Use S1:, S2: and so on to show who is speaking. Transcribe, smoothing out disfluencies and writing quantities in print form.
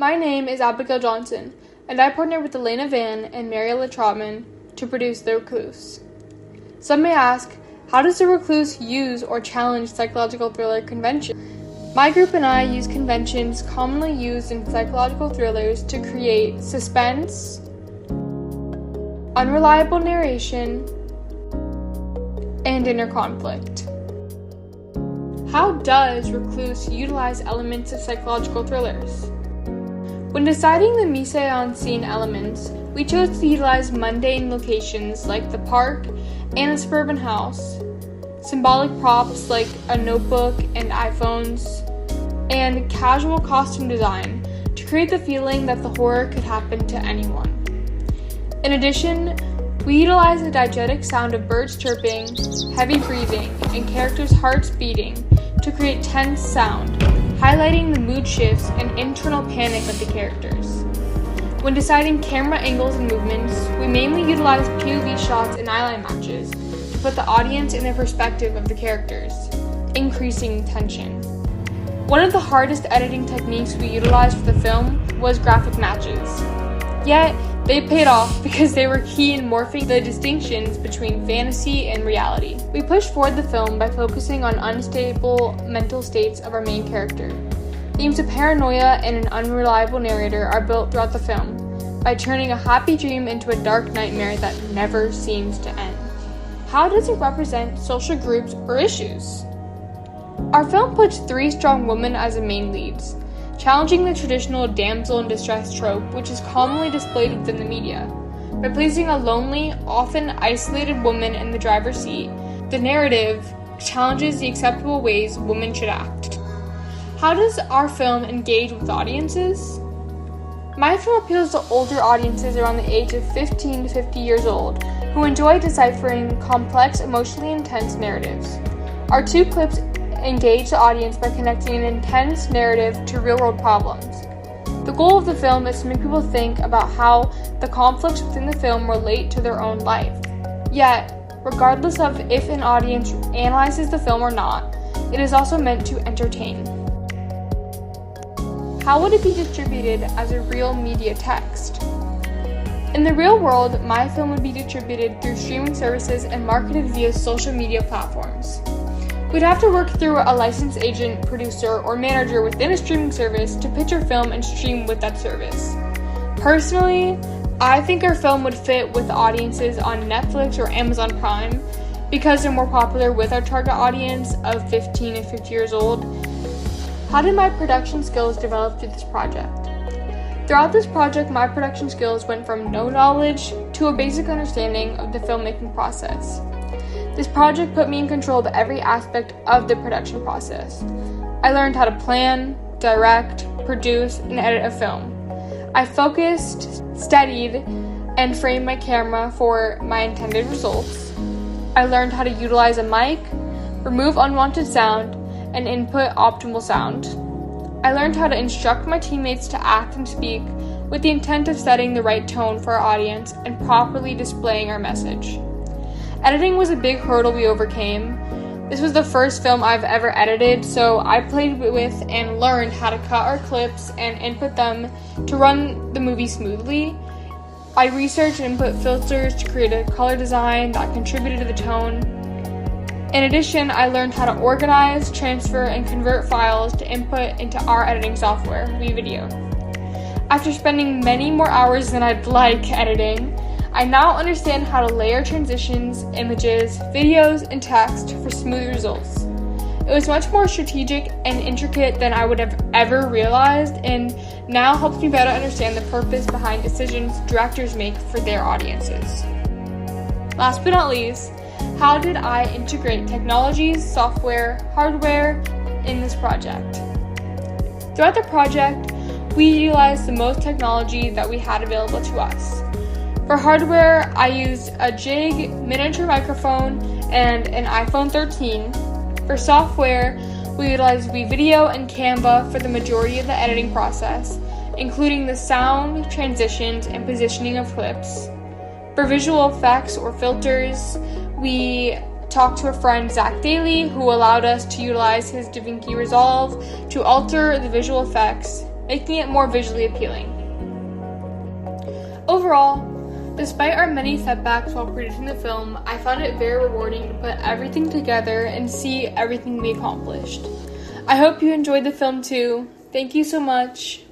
S1: My name is Abigail Johnson, and I partner with Elena Van and Mariela Trotman to produce The Recluse. Some may ask, how does The Recluse use or challenge psychological thriller conventions? My group and I use conventions commonly used in psychological thrillers to create suspense, unreliable narration, and inner conflict. How does Recluse utilize elements of psychological thrillers? When deciding the mise-en-scene elements, we chose to utilize mundane locations like the park and a suburban house, symbolic props like a notebook and iPhones, and casual costume design to create the feeling that the horror could happen to anyone. In addition, we utilize the diegetic sound of birds chirping, heavy breathing, and characters' hearts beating to create tense sound, highlighting the mood shifts and internal panic of the characters. When deciding camera angles and movements, we mainly utilize POV shots and eyeline matches to put the audience in the perspective of the characters, increasing tension. One of the hardest editing techniques we utilized for the film was graphic matches. Yet, they paid off because they were key in morphing the distinctions between fantasy and reality. We pushed forward the film by focusing on unstable mental states of our main character. Themes of paranoia and an unreliable narrator are built throughout the film by turning a happy dream into a dark nightmare that never seems to end. How does it represent social groups or issues? Our film puts 3 strong women as the main leads, challenging the traditional damsel in distress trope, which is commonly displayed within the media. By placing a lonely, often isolated woman in the driver's seat, the narrative challenges the acceptable ways women should act. How does our film engage with audiences? My film appeals to older audiences around the age of 15 to 50 years old who enjoy deciphering complex, emotionally intense narratives. Our 2 clips engage the audience by connecting an intense narrative to real-world problems. The goal of the film is to make people think about how the conflicts within the film relate to their own life. Yet, regardless of if an audience analyzes the film or not, it is also meant to entertain. How would it be distributed as a real media text? In the real world, my film would be distributed through streaming services and marketed via social media platforms. We'd have to work through a licensed agent, producer, or manager within a streaming service to pitch our film and stream with that service. Personally, I think our film would fit with audiences on Netflix or Amazon Prime because they're more popular with our target audience of 15 and 50 years old. How did my production skills develop through this project? Throughout this project, my production skills went from no knowledge to a basic understanding of the filmmaking process. This project put me in control of every aspect of the production process. I learned how to plan, direct, produce, and edit a film. I focused, studied, and framed my camera for my intended results. I learned how to utilize a mic, remove unwanted sound, and input optimal sound. I learned how to instruct my teammates to act and speak with the intent of setting the right tone for our audience and properly displaying our message. Editing was a big hurdle we overcame. This was the first film I've ever edited, so I played with and learned how to cut our clips and input them to run the movie smoothly. I researched and input filters to create a color design that contributed to the tone. In addition, I learned how to organize, transfer, and convert files to input into our editing software, WeVideo. After spending many more hours than I'd like editing, I now understand how to layer transitions, images, videos, and text for smooth results. It was much more strategic and intricate than I would have ever realized, and now helps me better understand the purpose behind decisions directors make for their audiences. Last but not least, how did I integrate technologies, software, hardware in this project? Throughout the project, we utilized the most technology that we had available to us. For hardware, I used a Jig miniature microphone and an iPhone 13. For software, we utilized WeVideo and Canva for the majority of the editing process, including the sound, transitions, and positioning of clips. For visual effects or filters, we talked to a friend, Zach Daly, who allowed us to utilize his DaVinci Resolve to alter the visual effects making it more visually appealing. Overall, despite our many setbacks while producing the film, I found it very rewarding to put everything together and see everything we accomplished. I hope you enjoyed the film too. Thank you so much.